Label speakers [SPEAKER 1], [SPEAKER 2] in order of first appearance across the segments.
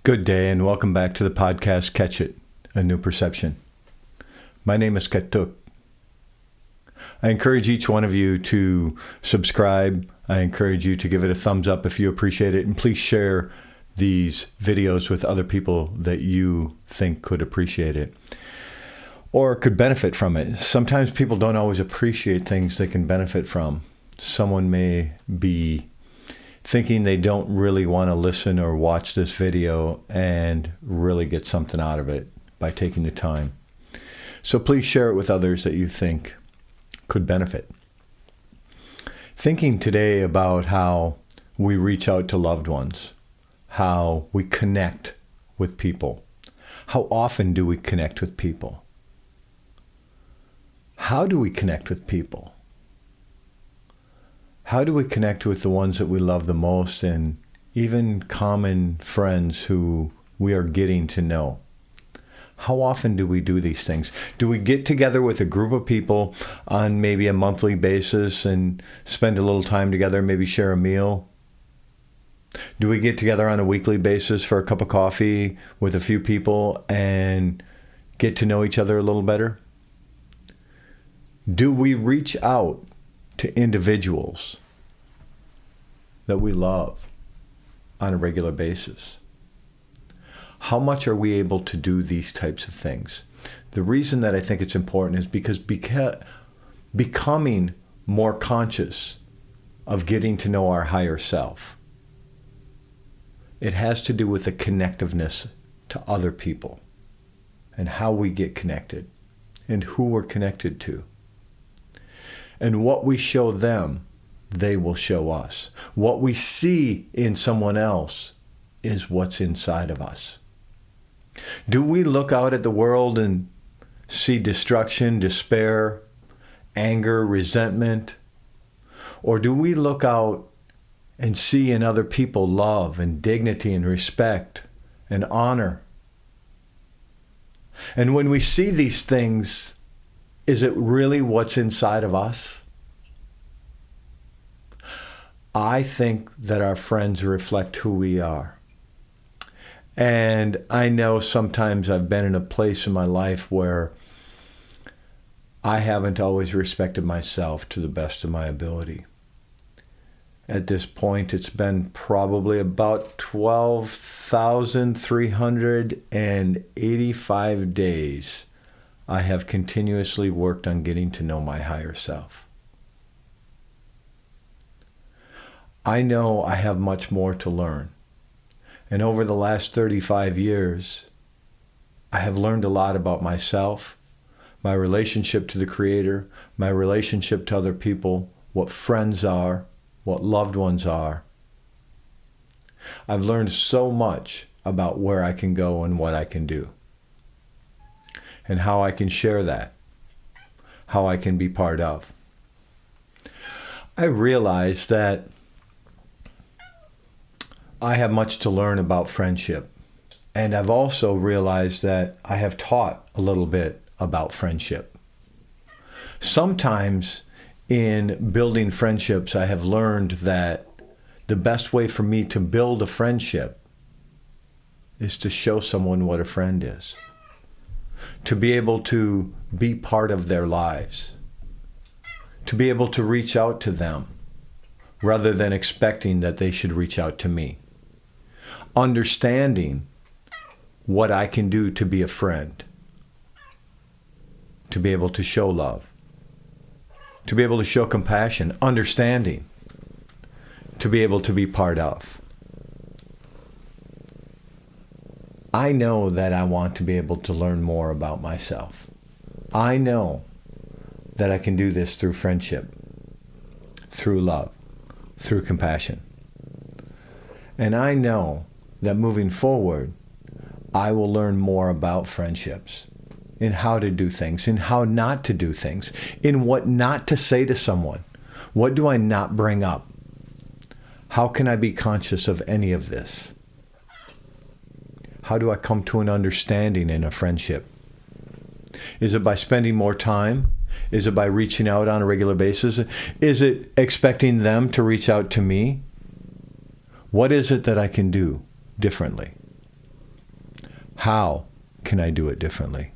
[SPEAKER 1] Good day and welcome back to the podcast Catch It, A New Perception. My name is Katuk. I encourage each one of you to subscribe. I encourage you to give it a thumbs up if you appreciate it, and please share these videos with other people that you think could appreciate it or could benefit from it. Sometimes people don't always appreciate things they can benefit from. Someone may be thinking they don't really want to listen or watch this video and really get something out of it by taking the time. So please share it with others that you think could benefit. Thinking today about how we reach out to loved ones, how we connect with people. How often do we connect with people? How do we connect with people? How do we connect with the ones that we love the most and even common friends who we are getting to know? How often do we do these things? Do we get together with a group of people on maybe a monthly basis and spend a little time together, maybe share a meal? Do we get together on a weekly basis for a cup of coffee with a few people and get to know each other a little better? Do we reach out to individuals that we love on a regular basis? How much are we able to do these types of things? The reason that I think it's important is because becoming more conscious of getting to know our higher self, it has to do with the connectiveness to other people and how we get connected and who we're connected to. And what we show them, they will show us. What we see in someone else is what's inside of us. Do we look out at the world and see destruction, despair, anger, resentment? Or do we look out and see in other people love and dignity and respect and honor? And when we see these things, is it really what's inside of us? I think that our friends reflect who we are. And I know sometimes I've been in a place in my life where I haven't always respected myself to the best of my ability. At this point, it's been probably about 12,385 days I have continuously worked on getting to know my higher self. I know I have much more to learn. And over the last 35 years, I have learned a lot about myself, my relationship to the Creator, my relationship to other people, what friends are, what loved ones are. I've learned so much about where I can go and what I can do, and how I can share that, how I can be part of. I realize that I have much to learn about friendship. And I've also realized that I have taught a little bit about friendship. Sometimes in building friendships, I have learned that the best way for me to build a friendship is to show someone what a friend is. To be able to be part of their lives. To be able to reach out to them rather than expecting that they should reach out to me. Understanding what I can do to be a friend. To be able to show love. To be able to show compassion, understanding. To be able to be part of. I know that I want to be able to learn more about myself. I know that I can do this through friendship, through love, through compassion. And I know that moving forward, I will learn more about friendships, in how to do things, in how not to do things, in what not to say to someone. What do I not bring up? How can I be conscious of any of this? How do I come to an understanding in a friendship? Is it by spending more time? Is it by reaching out on a regular basis? Is it expecting them to reach out to me? What is it that I can do differently? How can I do it differently?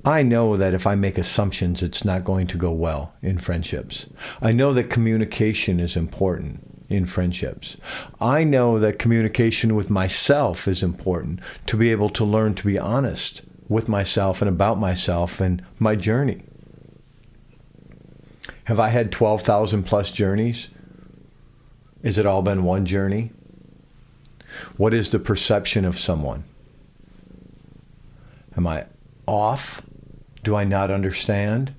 [SPEAKER 1] I know that if I make assumptions, it's not going to go well in friendships. I know that communication is important in friendships. I know that communication with myself is important to be able to learn to be honest with myself and about myself and my journey. Have I had 12,000 plus journeys? Has it all been one journey? What is the perception of someone? Am I off? Do I not understand?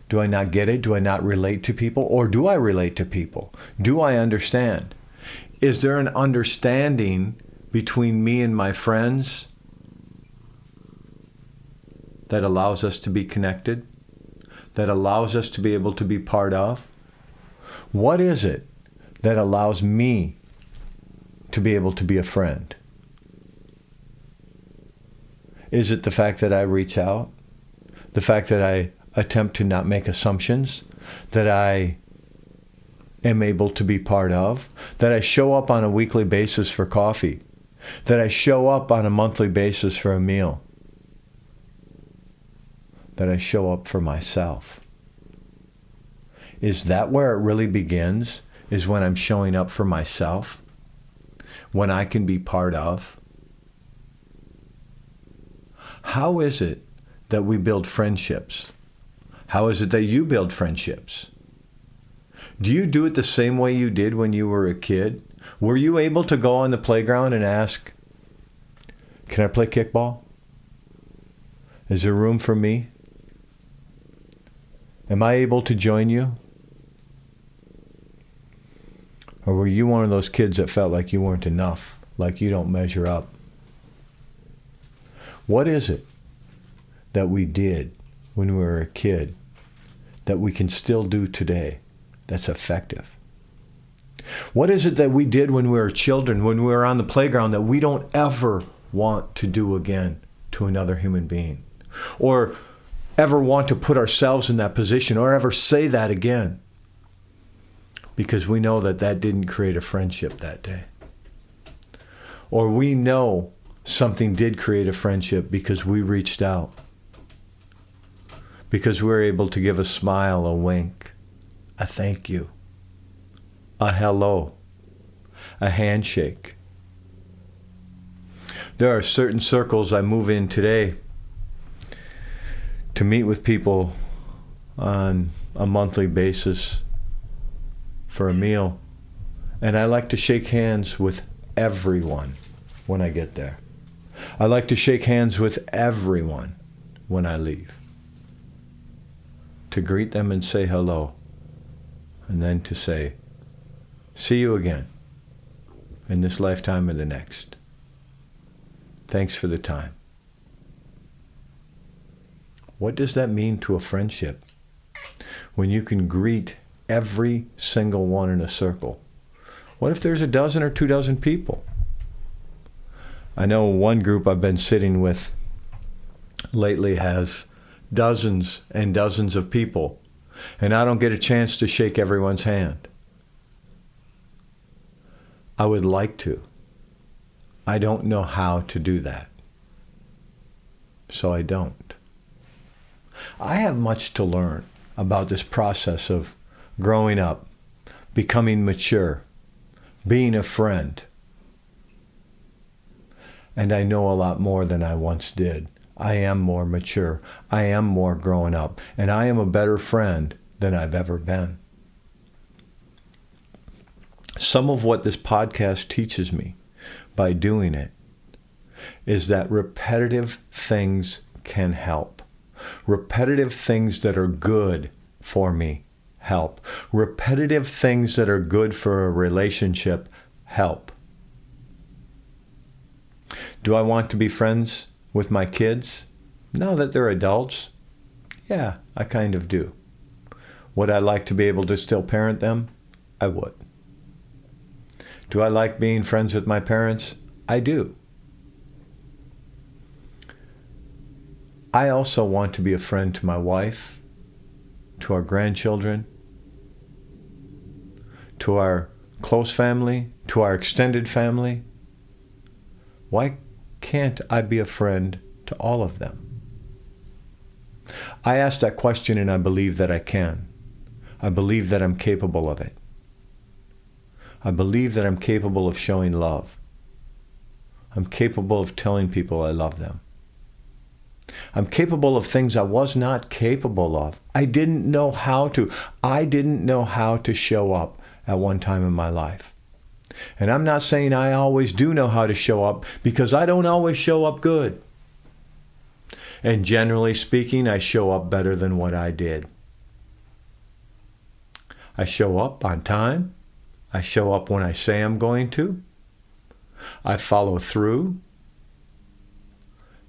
[SPEAKER 1] Do I not get it? Do I not relate to people? Or do I relate to people? Do I understand? Is there an understanding between me and my friends that allows us to be connected? That allows us to be able to be part of? What is it that allows me to be able to be a friend? Is it the fact that I reach out? The fact that I attempt to not make assumptions? That I am able to be part of? That I show up on a weekly basis for coffee? That I show up on a monthly basis for a meal? That I show up for myself? Is that where it really begins? Is when I'm showing up for myself? When I can be part of? How is it that we build friendships? How is it that you build friendships? Do you do it the same way you did when you were a kid? Were you able to go on the playground and ask, can I play kickball? Is there room for me? Am I able to join you? Or were you one of those kids that felt like you weren't enough, like you don't measure up? What is it that we did when we were a kid that we can still do today that's effective? What is it that we did when we were children, when we were on the playground, that we don't ever want to do again to another human being? Or ever want to put ourselves in that position, or ever say that again? Because we know that that didn't create a friendship that day. Or we know something did create a friendship because we reached out. Because we were able to give a smile, a wink, a thank you, a hello, a handshake. There are certain circles I move in today to meet with people on a monthly basis for a meal. And I like to shake hands with everyone when I get there. I like to shake hands with everyone when I leave. To greet them and say hello. And then to say, see you again in this lifetime or the next. Thanks for the time. What does that mean to a friendship when you can greet every single one in a circle? What if there's a dozen or 24 people? I know one group I've been sitting with lately has dozens and dozens of people, and I don't get a chance to shake everyone's hand. I would like to. I don't know how to do that. So I don't. I have much to learn about this process of growing up, becoming mature, being a friend. And I know a lot more than I once did. I am more mature. I am more grown up. And I am a better friend than I've ever been. Some of what this podcast teaches me by doing it is that repetitive things can help. Repetitive things that are good for me help. Repetitive things that are good for a relationship help. Do I want to be friends with my kids now that they're adults? Yeah, I kind of do. Would I like to be able to still parent them? I would. Do I like being friends with my parents? I do. I also want to be a friend to my wife, to our grandchildren, to our close family, to our extended family, Why can't I be a friend to all of them? I ask that question and I believe that I can. I believe that I'm capable of it. I believe that I'm capable of showing love. I'm capable of telling people I love them. I'm capable of things I was not capable of. I didn't know how to. I didn't know how to show up at one time in my life. And I'm not saying I always do know how to show up, because I don't always show up good. And generally speaking, I show up better than what I did. I show up on time. I show up when I say I'm going to. I follow through.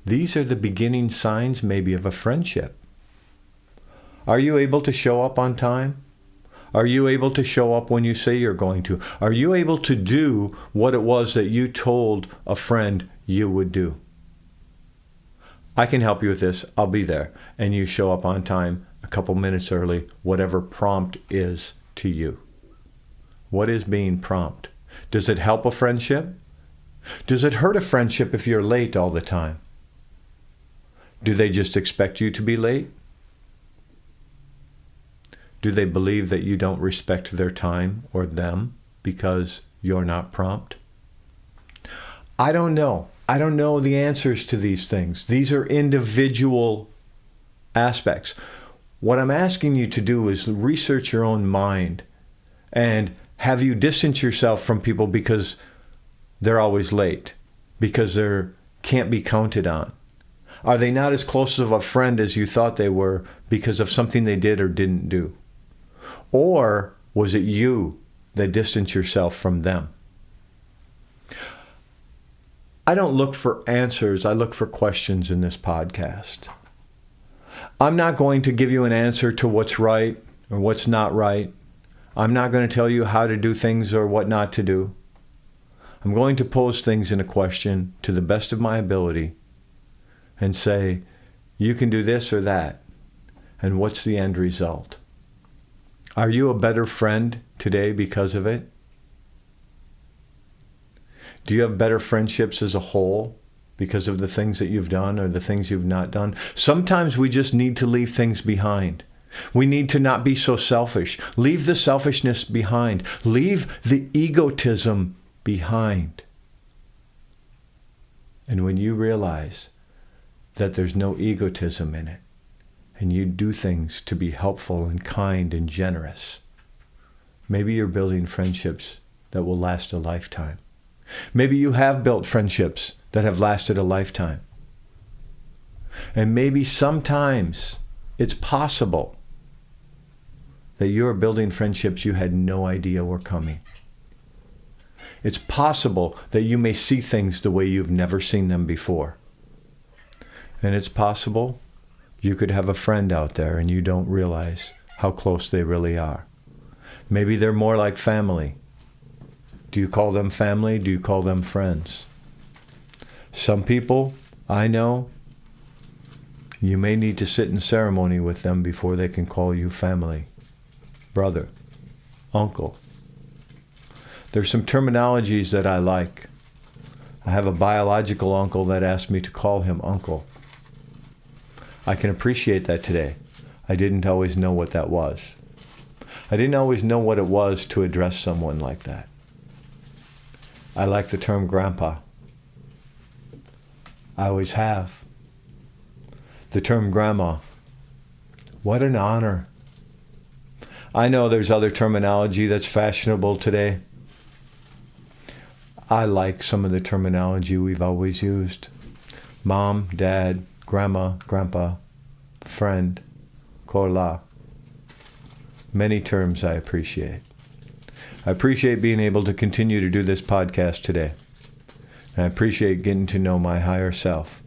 [SPEAKER 1] These are the beginning signs maybe of a friendship. Are you able to show up on time? Are you able to show up when you say you're going to? Are you able to do what it was that you told a friend you would do? I can help you with this. I'll be there. And you show up on time, a couple minutes early, whatever prompt is to you. What is being prompt? Does it help a friendship? Does it hurt a friendship if you're late all the time? Do they just expect you to be late? Do they believe that you don't respect their time or them because you're not prompt? I don't know. I don't know the answers to these things. These are individual aspects. What I'm asking you to do is research your own mind, and have you distance yourself from people because they're always late, because they can't be counted on? Are they not as close of a friend as you thought they were because of something they did or didn't do? Or was it you that distanced yourself from them? I don't look for answers. I look for questions in this podcast. I'm not going to give you an answer to what's right or what's not right. I'm not going to tell you how to do things or what not to do. I'm going to pose things in a question to the best of my ability and say, you can do this or that. And what's the end result? Are you a better friend today because of it? Do you have better friendships as a whole because of the things that you've done or the things you've not done? Sometimes we just need to leave things behind. We need to not be so selfish. Leave the selfishness behind. Leave the egotism behind. And when you realize that there's no egotism in it, and you do things to be helpful and kind and generous, maybe you're building friendships that will last a lifetime. Maybe you have built friendships that have lasted a lifetime. And maybe sometimes it's possible that you're building friendships you had no idea were coming. It's possible that you may see things the way you've never seen them before. And it's possible you could have a friend out there and you don't realize how close they really are. Maybe they're more like family. Do you call them family? Do you call them friends? Some people, I know, you may need to sit in ceremony with them before they can call you family, brother, uncle. There's some terminologies that I like. I have a biological uncle that asked me to call him uncle. I can appreciate that today. I didn't always know what that was. I didn't always know what it was to address someone like that. I like the term grandpa. I always have. The term grandma. What an honor. I know there's other terminology that's fashionable today. I like some of the terminology we've always used. Mom, dad, grandma, grandpa, friend, kola. Many terms I appreciate. I appreciate being able to continue to do this podcast today. And I appreciate getting to know my higher self.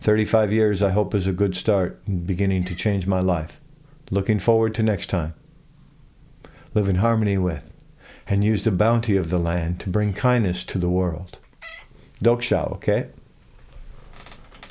[SPEAKER 1] 35 years, I hope, is a good start in beginning to change my life. Looking forward to next time. Live in harmony with and use the bounty of the land to bring kindness to the world. Doksha, okay?